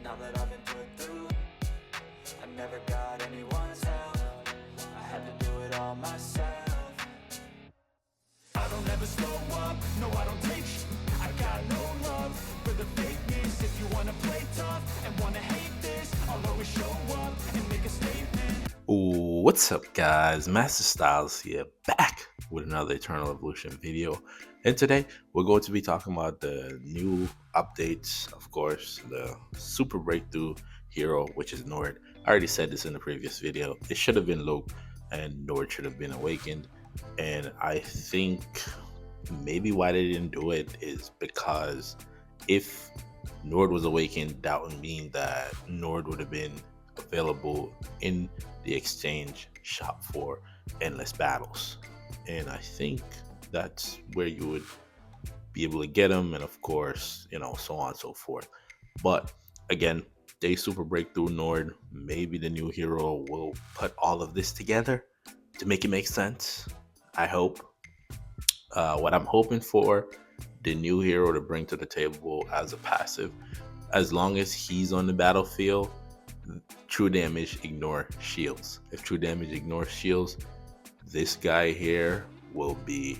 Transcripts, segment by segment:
now that I've been put through. I never got anyone's help, I had to do it all myself. I don't ever slow up, no I don't take sh**. I got no love for the fakeness. If you wanna play tough and wanna hate this, I'll always show up and make a statement. What's up, guys? Masta Styles here, back with another Eternal Evolution video. And today we're going to be talking about the new updates, of course, the super breakthrough hero, which is Nord. I already said this in the previous video. It should have been Luke, and Nord should have been awakened. And I think maybe why they didn't do it is because if Nord was awakened, that would mean that Nord would have been available in the exchange shop for endless battles, and I think that's where you would be able to get them, and of course, so on and so forth. But again, they super breakthrough Nord. Maybe the new hero will put all of this together to make it make sense. I hope. What I'm hoping for the new hero to bring to the table as a passive, as long as he's on the battlefield, true damage ignore shields. If true damage ignores shields, this guy here will be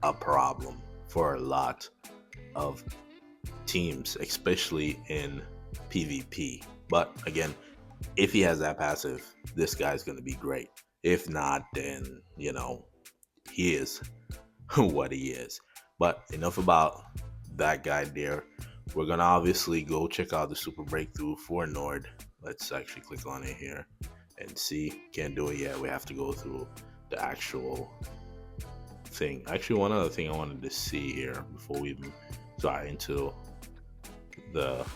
a problem for a lot of teams, especially in PvP. But again, if he has that passive, this guy's going to be great. If not, then he is what he is. But enough about that guy there. We're gonna obviously go check out the super breakthrough for Nord. Let's actually click on it here and see. Can't do it yet. We have to go through the actual thing. Actually, one other thing I wanted to see here before we even start into the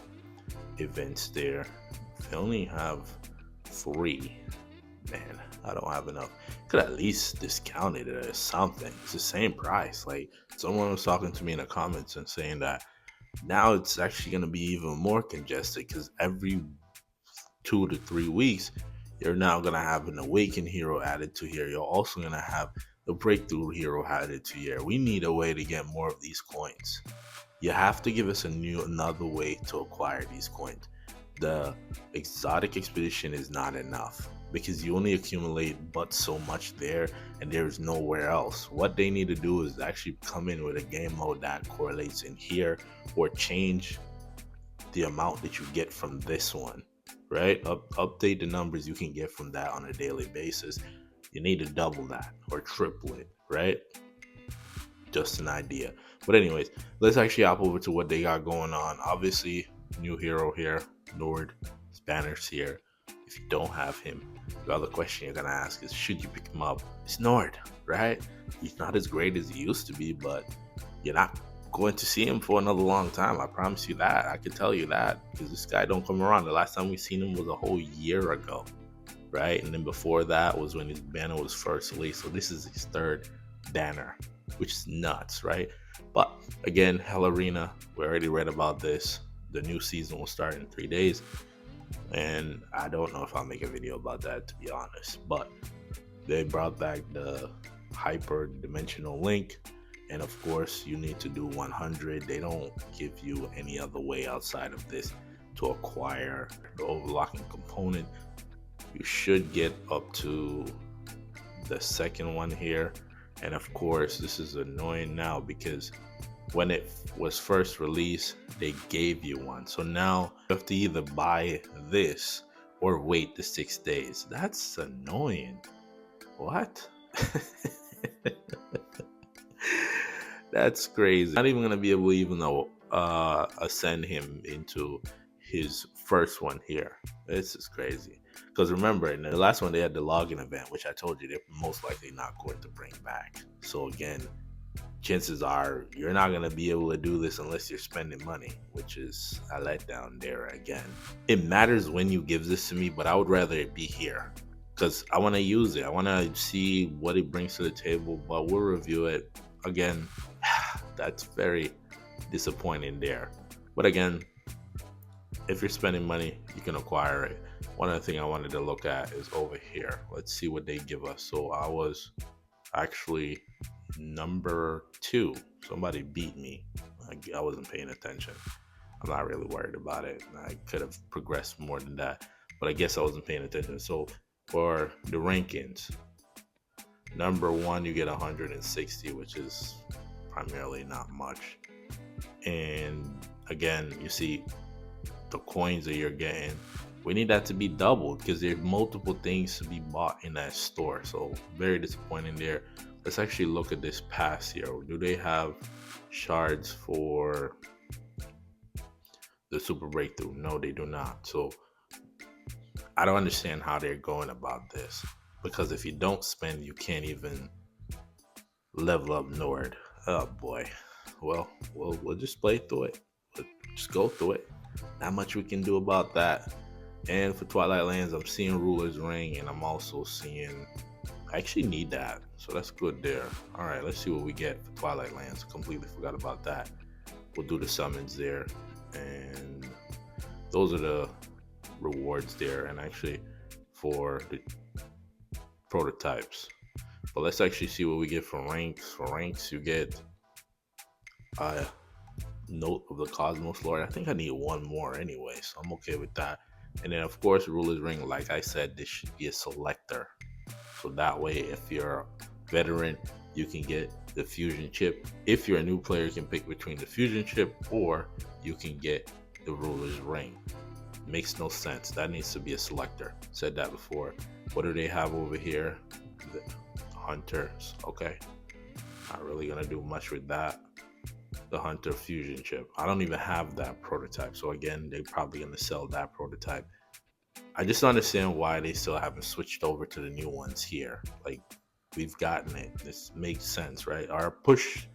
events there. If I only have 3, man, I don't have enough. Could at least discount it or something. It's the same price. Like, someone was talking to me in the comments and saying that now it's actually going to be even more congested because every 2 to 3 weeks you're now going to have an awakened hero added to here. You're also going to have the breakthrough hero added to here. We need a way to get more of these coins. You have to give us another way to acquire these coins. The exotic expedition is not enough because you only accumulate but so much there, and there's nowhere else. What they need to do is actually come in with a game mode that correlates in here, or change the amount that you get from this one, right? Update the numbers you can get from that on a daily basis. You need to double that or triple it, right? Just an idea. But anyways, let's actually hop over to what they got going on. Obviously, new hero here, Nord. Banners here. If you don't have him, the other question you're gonna ask is, should you pick him up? It's Nord, right? He's not as great as he used to be, but you're not going to see him for another long time. I promise you that. I can tell you that, because this guy don't come around. The last time we seen him was a whole year ago, right? And then before that was when his banner was first released. So this is his 3rd banner, which is nuts, right? But again, Hell Arena, we already read about this. The new season will start in 3 days. And I don't know if I'll make a video about that, to be honest, but they brought back the hyper dimensional link, and of course you need to do 100. They don't give you any other way outside of this to acquire the overlocking component. You should get up to the 2nd one here, and of course this is annoying now because when it was first released, they gave you one. So now you have to either buy this or wait the 6 days. That's annoying. What? That's crazy. Not even gonna be able to even ascend him into his first one here. This is crazy. Because remember, in the last one they had the login event, which I told you they're most likely not going to bring back. So again, chances are you're not going to be able to do this unless you're spending money, which is a letdown there again. It matters when you give this to me, but I would rather it be here because I want to use it. I want to see what it brings to the table, but we'll review it. Again, that's very disappointing there. But again, if you're spending money, you can acquire it. One other thing I wanted to look at is over here. Let's see what they give us. So I was actually number 2. Somebody beat me. I wasn't paying attention. I'm not really worried about it. I could have progressed more than that, but I guess I wasn't paying attention. So for the rankings, number one, you get 160, which is primarily not much. And again, you see the coins that you're getting. We need that to be doubled because there's multiple things to be bought in that store. So very disappointing there. Let's actually look at this pass here. Do they have shards for the super breakthrough? No, they do not. So I don't understand how they're going about this, because if you don't spend, you can't even level up Nord. Oh boy. Well, we'll just play through it. We'll just go through it. Not much we can do about that. And for Twilight Lands, I'm seeing Ruler's Ring, and I'm also seeing, I actually need that, so that's good there. All right, let's see what we get for Twilight Lands. Completely forgot about that. We'll do the summons there, and those are the rewards there, and actually for the prototypes. But let's actually see what we get for ranks. For ranks, you get Note of the Cosmos Lord. I think I need one more anyway, so I'm okay with that. And then of course, Ruler's Ring, like I said, this should be a selector, so that way if you're a veteran, you can get the fusion chip. If you're a new player, you can pick between the fusion chip or you can get the Ruler's Ring. Makes no sense. That needs to be a selector. Said that before. What do they have over here? The Hunters. Okay, not really gonna do much with that. The Hunter fusion chip, I don't even have that prototype, so again, they're probably going to sell that prototype. I just don't understand why they still haven't switched over to the new ones here. Like, we've gotten it. This makes sense, right? Or push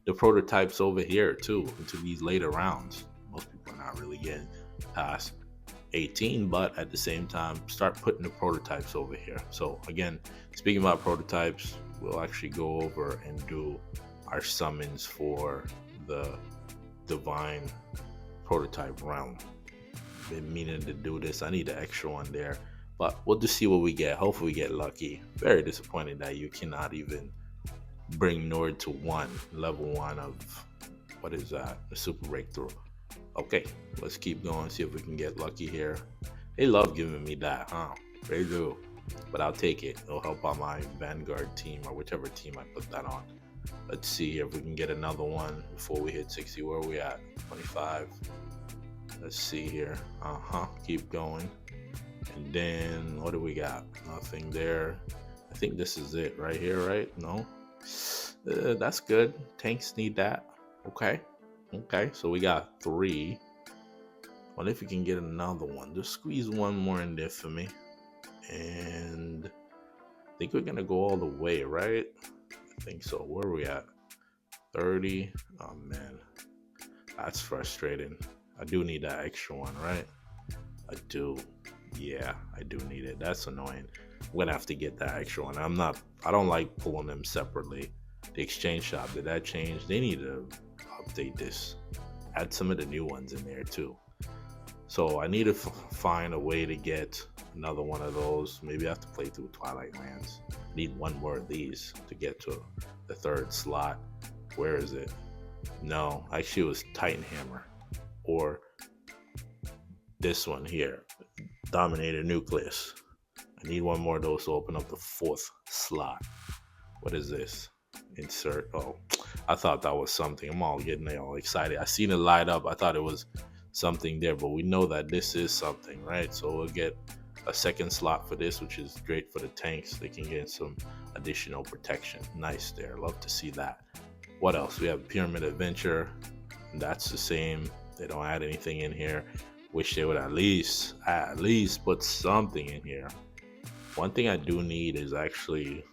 the prototypes over here too into these later rounds. Most people are not really getting past 18, but at the same time, start putting the prototypes over here. So again, speaking about prototypes, we'll actually go over and do our summons for the divine prototype realm. Been meaning to do this. I need an extra one there, but we'll just see what we get. Hopefully we get lucky. Very disappointing that you cannot even bring Nord to level one of, what is that, the super breakthrough. Okay, let's keep going, see if we can get lucky here. They love giving me that, huh? They do, but I'll take it. It'll help out my Vanguard team, or whichever team I put that on. Let's see if we can get another one before we hit 60. Where are we at? 25. Let's see here. Keep going. And then what do we got? Nothing there. I think this is it right here, right? No. That's good. Tanks need that. Okay. So we got 3. What if we can get another one? Just squeeze one more in there for me. And I think we're gonna go all the way, right? I think so. Where are we at? 30. Oh man, that's frustrating. I do need that extra one, right? I do. Yeah, I do need it. That's annoying. I'm gonna have to get that extra one. I don't like pulling them separately. The exchange shop, did that change? They need to update this. Add some of the new ones in there too. So I need to find a way to get another one of those. Maybe I have to play through Twilight Lands. I need one more of these to get to the 3rd slot. Where is it? No, actually it was Titan Hammer. Or this one here, Dominator Nucleus. I need one more of those to open up the 4th slot. What is this? Insert. Oh, I thought that was something. I'm all getting all excited. I seen it light up. I thought it was something there, but we know that this is something, right? So we'll get a 2nd slot for this, which is great for the tanks. They can get some additional protection. Nice there. Love to see that. What else? We have Pyramid Adventure. That's the same. They don't add anything in here. Wish they would at least put something in here. One thing I do need is actually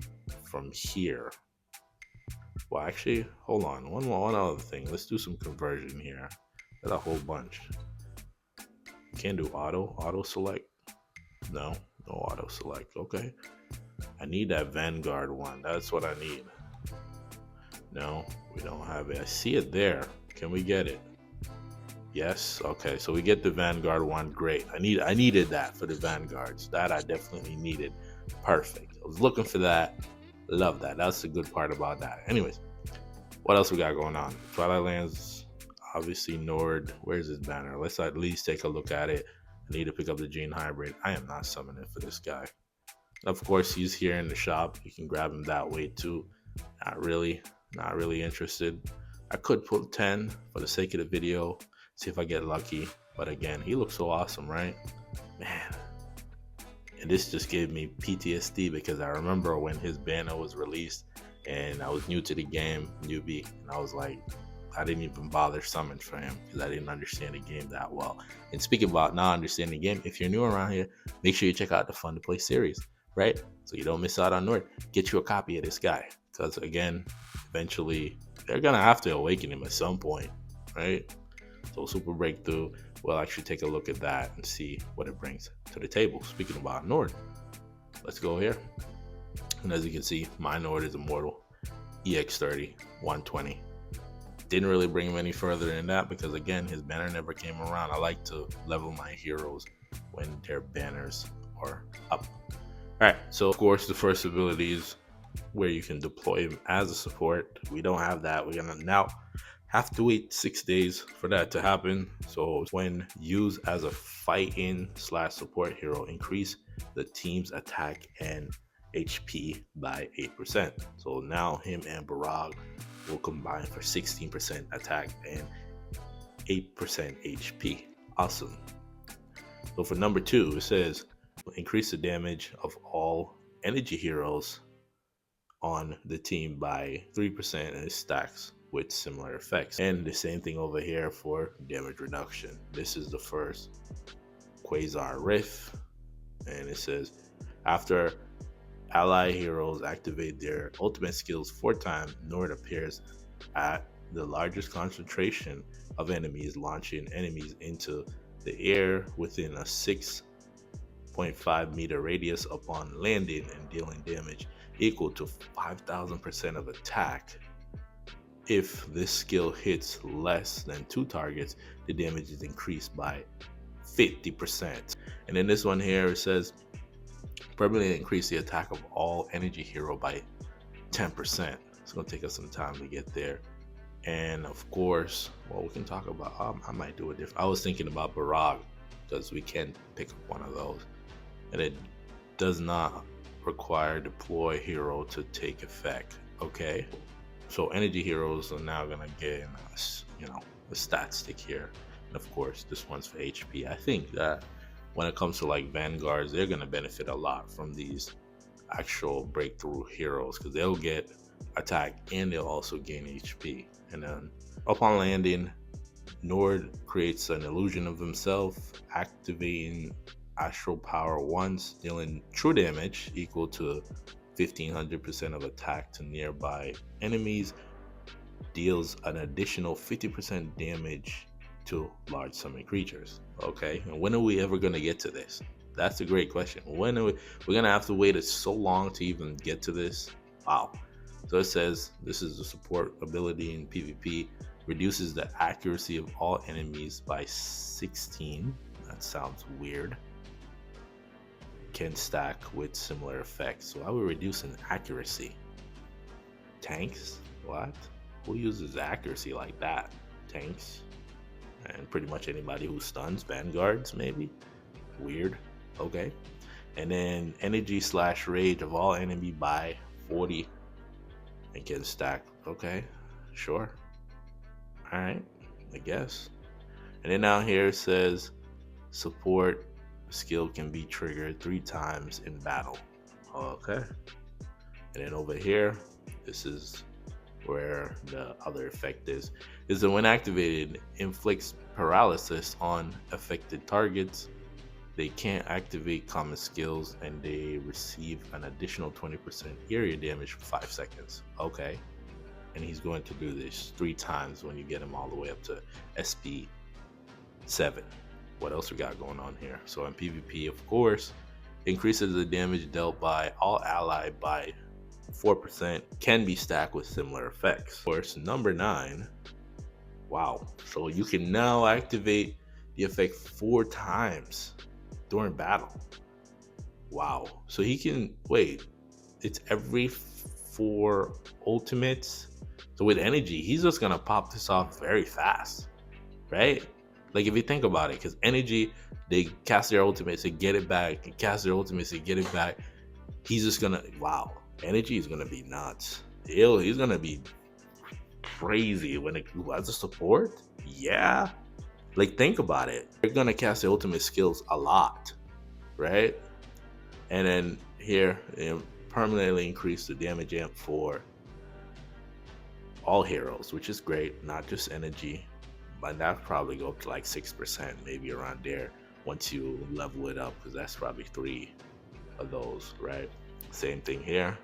from here. Well, actually, hold on. One other thing. Let's do some conversion here. Got a whole bunch. Can't do auto select. No auto select. Okay. I need that Vanguard one. That's what I need. No, we don't have it. I see it there. Can we get it? Yes. Okay, so we get the Vanguard one. Great. I needed that for the Vanguards. That I definitely needed. Perfect. I was looking for that. Love that. That's the good part about that. Anyways, what else we got going on? Twilight Lands. Obviously, Nord, where's his banner? Let's at least take a look at it. I need to pick up the Gene Hybrid. I am not summoning for this guy. Of course, he's here in the shop. You can grab him that way too. Not really interested. I could pull 10 for the sake of the video, see if I get lucky. But again, he looks so awesome, right? Man. And this just gave me PTSD because I remember when his banner was released and I was new to the game, newbie, and I was like, I didn't even bother summon for him because I didn't understand the game that well. And speaking about not understanding the game, if you're new around here, make sure you check out the Fun to Play series, right? So you don't miss out on Nord. Get you a copy of this guy because again, eventually they're gonna have to awaken him at some point, right? So Super Breakthrough, we'll actually take a look at that and see what it brings to the table. Speaking about Nord, let's go here. And as you can see, my Nord is Immortal, EX30, 120. Didn't really bring him any further than that because again, his banner never came around. I like to level my heroes when their banners are up. All right, so of course the first ability is where you can deploy him as a support. We don't have that. We're gonna now have to wait 6 days for that to happen. So when used as a fight-in / support hero, increase the team's attack and HP by 8%. So now him and Barag will combine for 16% attack and 8% HP. Awesome. So for number 2, it says increase the damage of all energy heroes on the team by 3% and it stacks with similar effects. And the same thing over here for damage reduction. This is the first Quasar Rift, and it says after ally heroes activate their ultimate skills 4 times, Nord appears at the largest concentration of enemies, launching enemies into the air within a 6.5 meter radius upon landing and dealing damage equal to 5,000% of attack. If this skill hits less than 2 targets, the damage is increased by 50%. And in this one here, it says permanently increase the attack of all energy hero by 10%. It's going to take us some time to get there. And of course, well, we can talk about, I might do it different. I was thinking about Barag because we can pick up one of those. And it does not require deploy hero to take effect. Okay. So energy heroes are now going to get, the stat stick here. And of course, this one's for HP. I think that when it comes to like Vanguards, they're going to benefit a lot from these actual breakthrough heroes because they'll get attack and they'll also gain HP. And then upon landing, Nord creates an illusion of himself, activating Astral Power once, dealing true damage equal to 1500% of attack to nearby enemies, deals an additional 50% damage to large summon creatures. Okay, and when are we ever going to get to this? That's a great question. When are we're going to have to wait so long to even get to this? Wow. So it says this is the support ability in PvP, reduces the accuracy of all enemies by 16. That sounds weird. Can stack with similar effects. So I would reduce an accuracy. Tanks? What? Who uses accuracy like that? Tanks? And pretty much anybody who stuns. Vanguards, maybe? Weird. Okay. And then energy / rage of all enemy by 40. And can stack. Okay. Sure. Alright. I guess. And then down here it says support skill can be triggered 3 times in battle. Okay. And then over here, this is where the other effect is that when activated, inflicts paralysis on affected targets. They can't activate common skills and they receive an additional 20% area damage for 5 seconds. Okay. And he's going to do this 3 times when you get him all the way up to SP 7. What else we got going on here? So in PvP, of course, increases the damage dealt by all ally by 4%, can be stacked with similar effects. Of course, number 9. Wow. So you can now activate the effect 4 times during battle. Wow. So he can, wait, it's every 4 ultimates. So with energy, he's just going to pop this off very fast. right? Like if you think about it, because energy, they cast their ultimates to get it back, and cast their ultimates to get it back. He's just gonna wow, energy is gonna be nuts. He's gonna be crazy when it as a support. Yeah, like think about it. They're gonna cast their ultimate skills a lot, right? And then here, permanently increase the damage amp for all heroes, which is great, not just energy. But that probably go up to like 6%, maybe around there once you level it up, because that's probably 3 of those, right? Same thing here,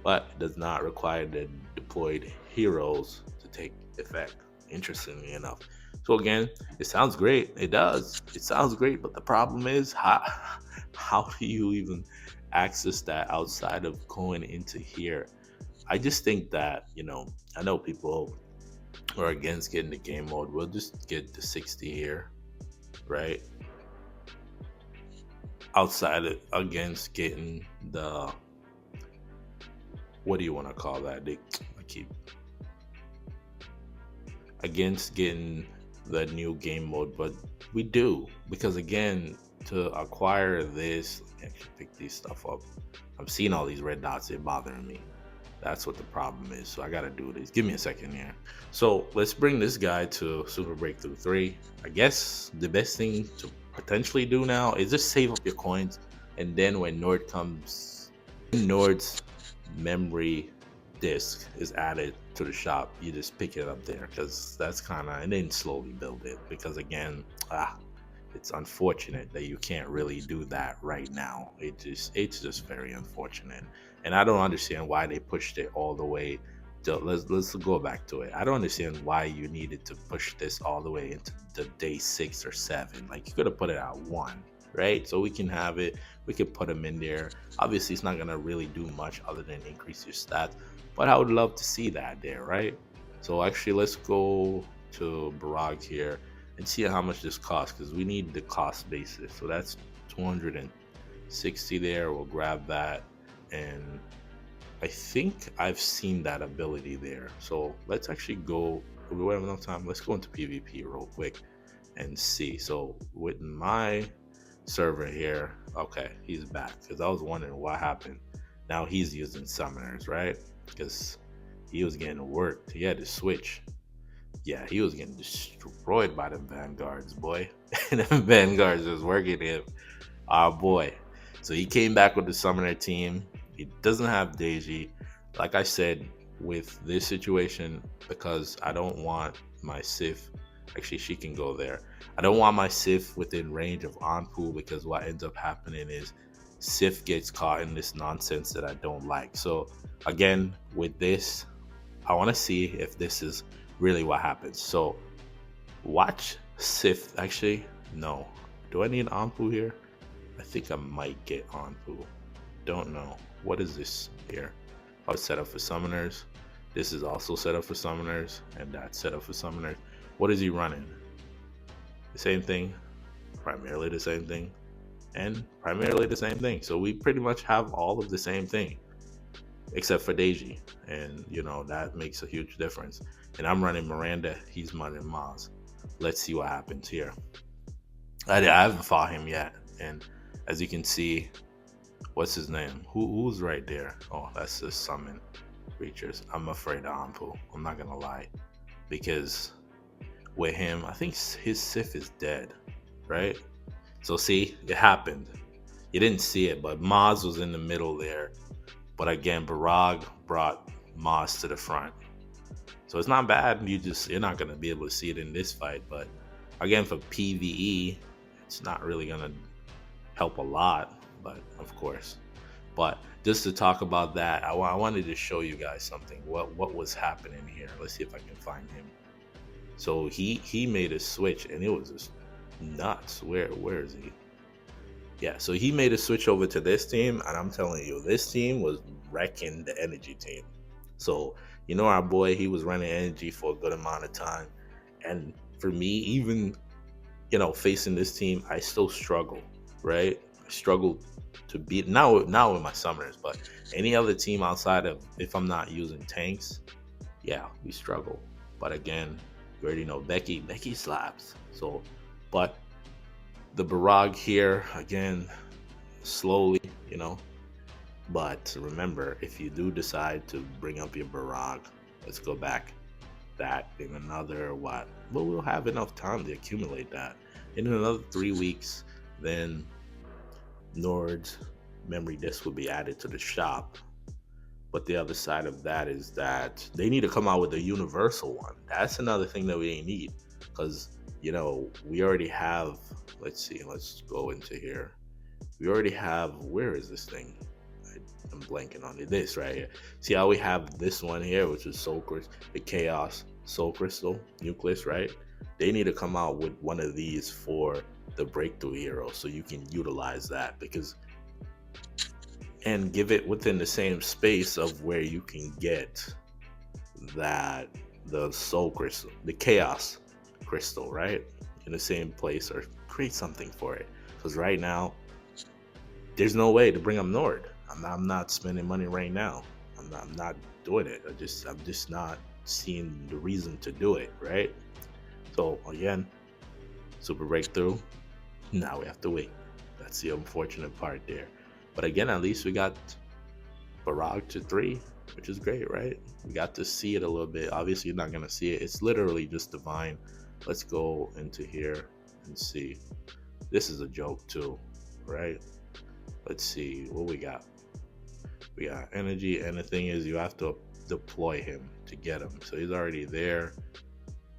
but it does not require the deployed heroes to take effect, interestingly enough. So again, it sounds great. It does. It sounds great, but the problem is how do you even access that outside of going into here? I just think that, I know people are against getting the game mode. We'll just get the 60 here, right? Outside of against getting the, what do you want to call that? I keep against getting the new game mode, but we do, because again, to acquire this, I can pick these stuff up. I'm seeing all these red dots, they're bothering me. That's what the problem is. So I gotta do this. Give me a second here. So let's bring this guy to Super Breakthrough 3. I guess the best thing to potentially do now is just save up your coins, and then when Nord comes, Nord's memory disk is added to the shop, you just pick it up there, because that's kind of, and then slowly build it, because again, it's unfortunate that you can't really do that right now. It's just very unfortunate, and I don't understand why they pushed it all the way to, let's go back to it. I don't understand why you needed to push this all the way into the day 6 or 7. Like you could have put it at 1, right? So we can have it, we could put them in there. Obviously it's not gonna really do much other than increase your stats, but I would love to see that there, right? So actually let's go to Barag here and see how much this costs, because we need the cost basis. So that's 260 there. We'll grab that, and I think I've seen that ability there. So let's actually go, we have enough time, let's go into PvP real quick and see. So with my server here, okay, he's back, because I was wondering what happened. Now he's using summoners, right? Because he was getting worked. He had to switch. Yeah, he was getting destroyed by the vanguards, boy. And the vanguards was working him, our boy. So he came back with the summoner team. He doesn't have Daisy. Like I said, with this situation, because I don't want my Sif, actually she can go there. I don't want my Sif within range of Anpu, because what ends up happening is Sif gets caught in this nonsense that I don't like. So again, with this, I want to see if this is really what happens. So watch Sif. Actually, no. Do I need Anpu here? I think I might get Anpu. Don't know. What is this here? Oh, it's set up for summoners. This is also set up for summoners, and that's set up for summoners. What is he running? The same thing, primarily the same thing, and primarily the same thing. So we pretty much have all of the same thing, except for Deji, and that makes a huge difference. And I'm running Miranda, he's running Maz. Let's see what happens here. I haven't fought him yet, and as you can see, what's his name? Who's right there? Oh, that's the summon creatures. I'm afraid of Anpu. I'm not gonna lie, because with him, I think his Sif is dead, right? So see, it happened. You didn't see it, but Maz was in the middle there. But again, Barag brought Maz to the front. So it's not bad. You're not gonna be able to see it in this fight. But again, for PvE, it's not really gonna help a lot. But of course. But just to talk about that, I wanted to show you guys something. What was happening here? Let's see if I can find him. So he made a switch, and it was just nuts. Where is he? Yeah, so he made a switch over to this team, and I'm telling you, this team was wrecking the energy team. So our boy, he was running energy for a good amount of time, and for me, even facing this team, I still struggle, right? I struggle to beat now with my summoners, but any other team outside of, if I'm not using tanks, yeah, we struggle. But again, You already know Becky slaps. So, but the Barag here again, slowly, you know. But remember, if you do decide to bring up your Barag, let's go back that in another what? Well, we'll have enough time to accumulate that. In another 3 weeks, then Nord's memory disk will be added to the shop. But the other side of that is that they need to come out with a universal one. That's another thing that we need. Because, you know, we already have, let's see, let's go into here. We already have, where is this thing? I'm blanking on it. This right here. See how we have this one here, which is Soul Crystal, the Chaos Soul Crystal Nucleus, right? They need to come out with one of these for the Breakthrough Hero so you can utilize that, because and give it within the same space of where you can get that the Soul Crystal, the Chaos Crystal, right? In the same place, or create something for it. Because right now, there's no way to bring up Nord. I'm not spending money right now. I'm not doing it. I'm just not seeing the reason to do it, right? So again, Super Breakthrough. Now we have to wait. That's the unfortunate part there. But again, at least we got Barag to 3, which is great, right? We got to see it a little bit. Obviously, you're not going to see it. It's literally just divine. Let's go into here and see. This is a joke too, right? Let's see what we got. We got energy, and the thing is, you have to deploy him to get him. So he's already there.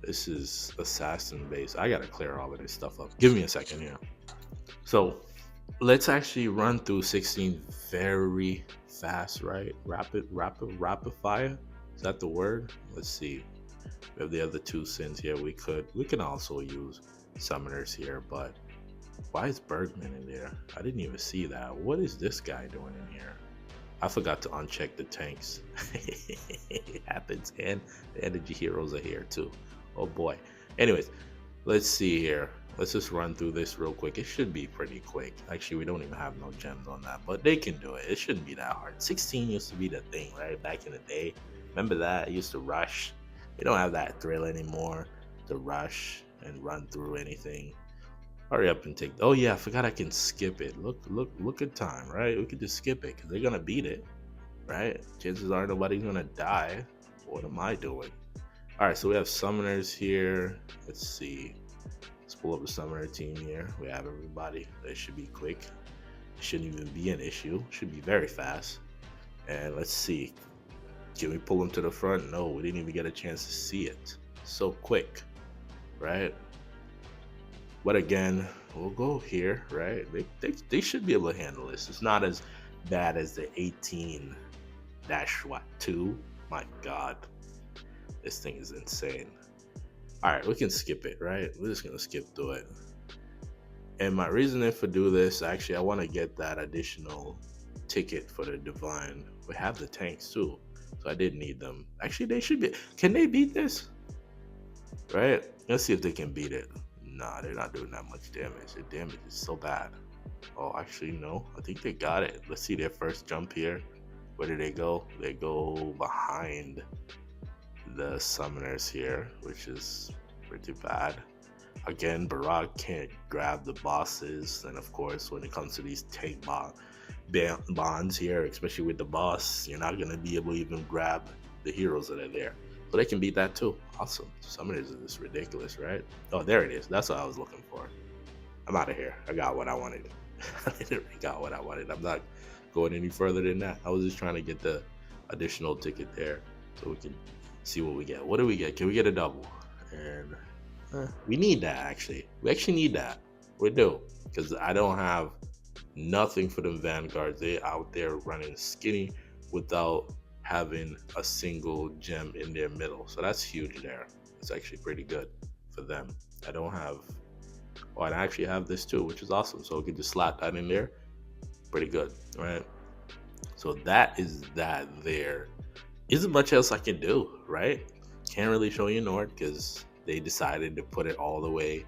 This is assassin base. I got to clear all of this stuff up. Give me a second here. So let's actually run through 16 very fast, right? Rapid fire. Is that the word? Let's see. We have the other 2 sins here. We can also use summoners here, but why is Bergman in there? I didn't even see that. What is this guy doing in here? I forgot to uncheck the tanks. It happens, and the energy heroes are here too. Oh boy. Anyways, let's see here. Let's just run through this real quick. It should be pretty quick. Actually, we don't even have no gems on that, but they can do it. It shouldn't be that hard. 16 used to be the thing, right? Back in the day. Remember that? I used to rush. We don't have that thrill anymore to rush and run through anything. Hurry up and take. Oh yeah, I forgot I can skip it. Look at time, right? We could just skip it because they're gonna beat it, right? Chances are nobody's gonna die. What am I doing? All right, so we have summoners here. Let's see. Let's pull up the summoner team here. We have everybody. That should be quick. It shouldn't even be an issue. It should be very fast. And let's see. Can we pull them to the front? No, we didn't even get a chance to see it. So quick, right? But again, we'll go here, right? They should be able to handle this. It's not as bad as the 18-2. My God, this thing is insane. All right, we can skip it, right? We're just gonna skip through it. And my reasoning for do this, actually, I want to get that additional ticket for the divine. We have the tanks too, so I did need them. Actually, they should be. Can they beat this? Right? Let's see if they can beat it. Nah, they're not doing that much damage. The damage is so bad. Oh, actually, no. I think they got it. Let's see their first jump here. Where do they go? They go behind the summoners here, which is pretty bad. Again, Barag can't grab the bosses. And of course, when it comes to these tank bonds here, especially with the boss, you're not going to be able to even grab the heroes that are there. So they can beat that too. Awesome. Summoners is ridiculous, right? Oh, there it is. That's what I was looking for. I'm out of here. I got what I wanted. I literally got what I wanted. I'm not going any further than that. I was just trying to get the additional ticket there so we can see what we get. What do we get? Can we get a double? And we need that, actually. We actually need that. We do. Because I don't have nothing for them Vanguards. They're out there running skinny without having a single gem in their middle. So that's huge there. It's actually pretty good for them. I don't have... Oh, and I actually have this too, which is awesome. So we can just slap that in there. Pretty good, right? So that is that there. Isn't much else I can do, right? Can't really show you Nord because they decided to put it all the way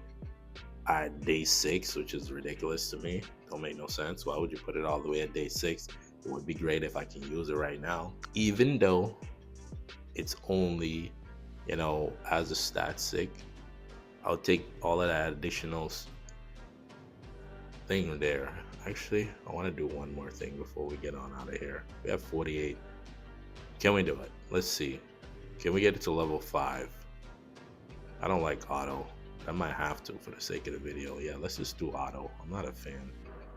at day 6, which is ridiculous to me. Don't make no sense. Why would you put it all the way at day 6? It would be great if I can use it right now, even though it's only you know, as a stat sick. I'll take all of that additional thing there. Actually, I want to do one more thing before we get on out of here. We have 48. Can we do it? Let's see. Can we get it to level 5? I don't like auto. I might have to for the sake of the video. Yeah, let's just do auto. I'm not a fan.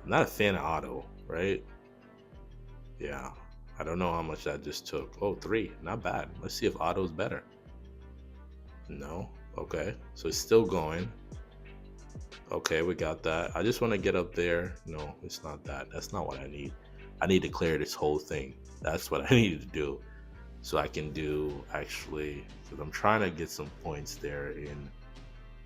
I'm not a fan of auto, right? Yeah. I don't know how much that just took. Oh, 3. Not bad. Let's see if auto's better. No. Okay. So it's still going. Okay, we got that. I just want to get up there. No, it's not that. That's not what I need. I need to clear this whole thing. That's what I need to do. So I can do, actually, because I'm trying to get some points there in,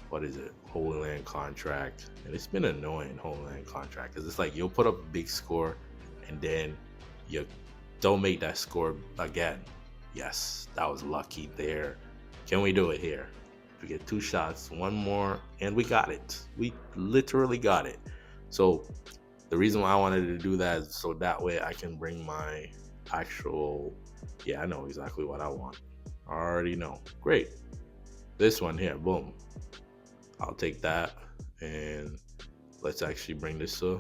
what is it, Holy Land contract. And it's been annoying, Holy Land contract, because it's like you'll put up a big score and then you don't make that score again. Yes, that was lucky there. Can we do it here? We get 2 shots, 1 more, and we got it. We literally got it. So the reason why I wanted to do that is so that way I can bring my actual, yeah, I know exactly what I want. I already know. Great. This one here, boom. I'll take that, and let's actually bring this to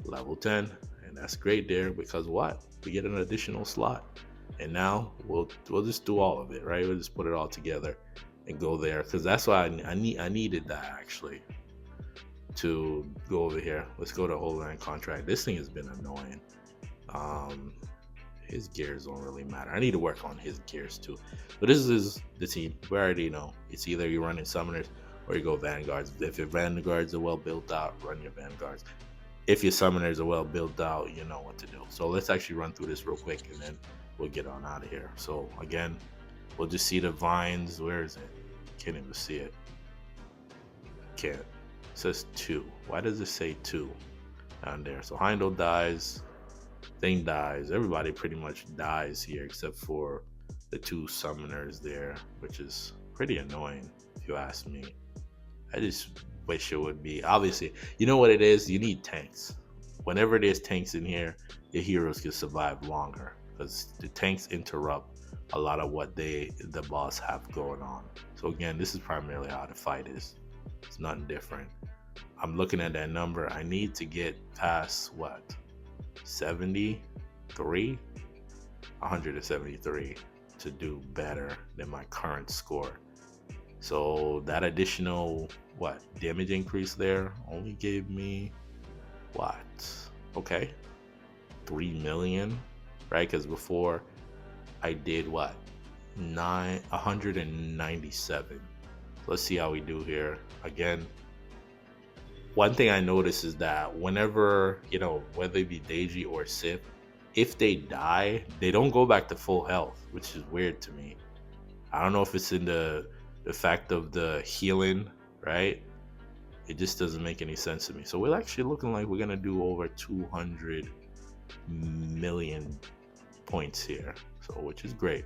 level 10. And that's great there, because what? We get an additional slot. And now we'll just do all of it, right? We'll just put it all together and go there, because that's why I needed that actually to go over here. Let's go to Holy Land contract. This thing has been annoying. His gears don't really matter. I need to work on his gears too. But this is the team. We already know it's either you run in summoners or you go vanguards. If your vanguards are well built out, run your vanguards. If your summoners are well built out, you know what to do. So let's actually run through this real quick and then we'll get on out of here. So again, we'll just see the vines. Where is it? Can't even see it. Can't. It says 2. Why does it say 2 down there? So Heindel dies. Thing dies. Everybody pretty much dies here except for the 2 summoners there, which is pretty annoying if you ask me. I just wish it would be. Obviously, you know what it is? You need tanks. Whenever there's tanks in here, your heroes can survive longer, because the tanks interrupt a lot of what the boss have going on. So again, this is primarily how the fight is. It's nothing different. I'm looking at that number. I need to get past what? 73? 173 to do better than my current score. So that additional damage increase there only gave me okay, 3 million, right? Because before I did 197. Let's see how we do here. Again, one thing I notice is that whenever, whether it be Deji or Sif, if they die, they don't go back to full health, which is weird to me. I don't know if it's in the fact of the healing, right? It just doesn't make any sense to me. So we're actually looking like we're going to do over 200 million points here, so which is great.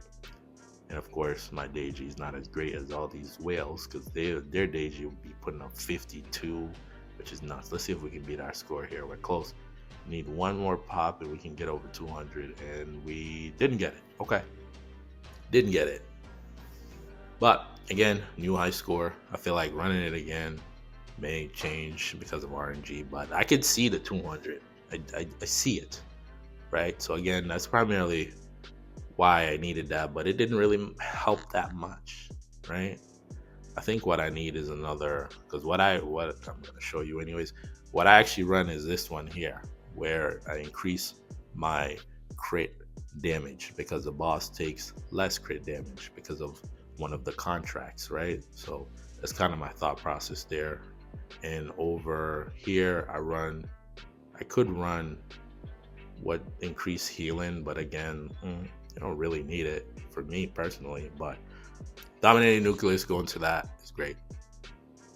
And of course, my Deji is not as great as all these whales, because their Deji will be putting up 52, which is nuts. Let's see if we can beat our score here. We're close. We need 1 more pop and we can get over 200, and we didn't get it. Okay, didn't get it. But again, new high score. I feel like running it again may change because of RNG, but I could see the 200. I see it, right? So again, that's primarily why I needed that, but it didn't really help that much, right? I think what I need is another, because what I'm going to show you anyways, what I actually run is this one here, where I increase my crit damage because the boss takes less crit damage because of one of the contracts, right? So that's kind of my thought process there. And over here, I could run what increase healing, but again, you don't really need it for me personally. But dominating nucleus, going to that is great.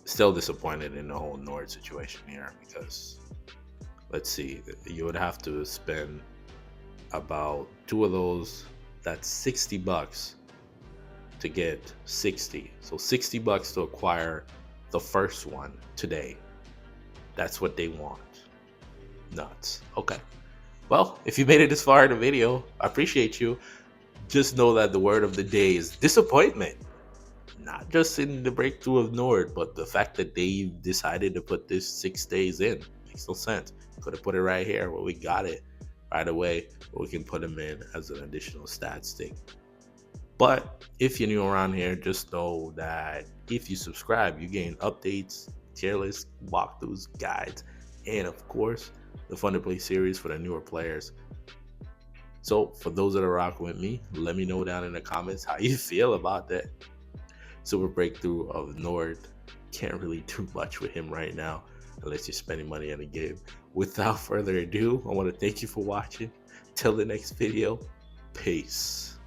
Still disappointed in the whole Nord situation here, because let's see, you would have to spend about 2 of those. That's $60 to get 60. So $60 to acquire the first one today. That's what they want. Nuts. Okay. Well, if you made it this far in the video, I appreciate you. Just know that the word of the day is disappointment. not just in the breakthrough of Nord, but the fact that they decided to put this 6 days in makes no sense. Could have put it right here where we got it right away, but we can put them in as an additional stats thing. But if you're new around here, just know that if you subscribe, you gain updates, tier lists, walkthroughs, guides, and of course, the Fun to Play series for the newer players. So for those that are rocking with me, let me know down in the comments how you feel about that super breakthrough of Nord. Can't really do much with him right now unless you're spending money on a game. Without further ado, I want to thank you for watching. Till the next video, peace.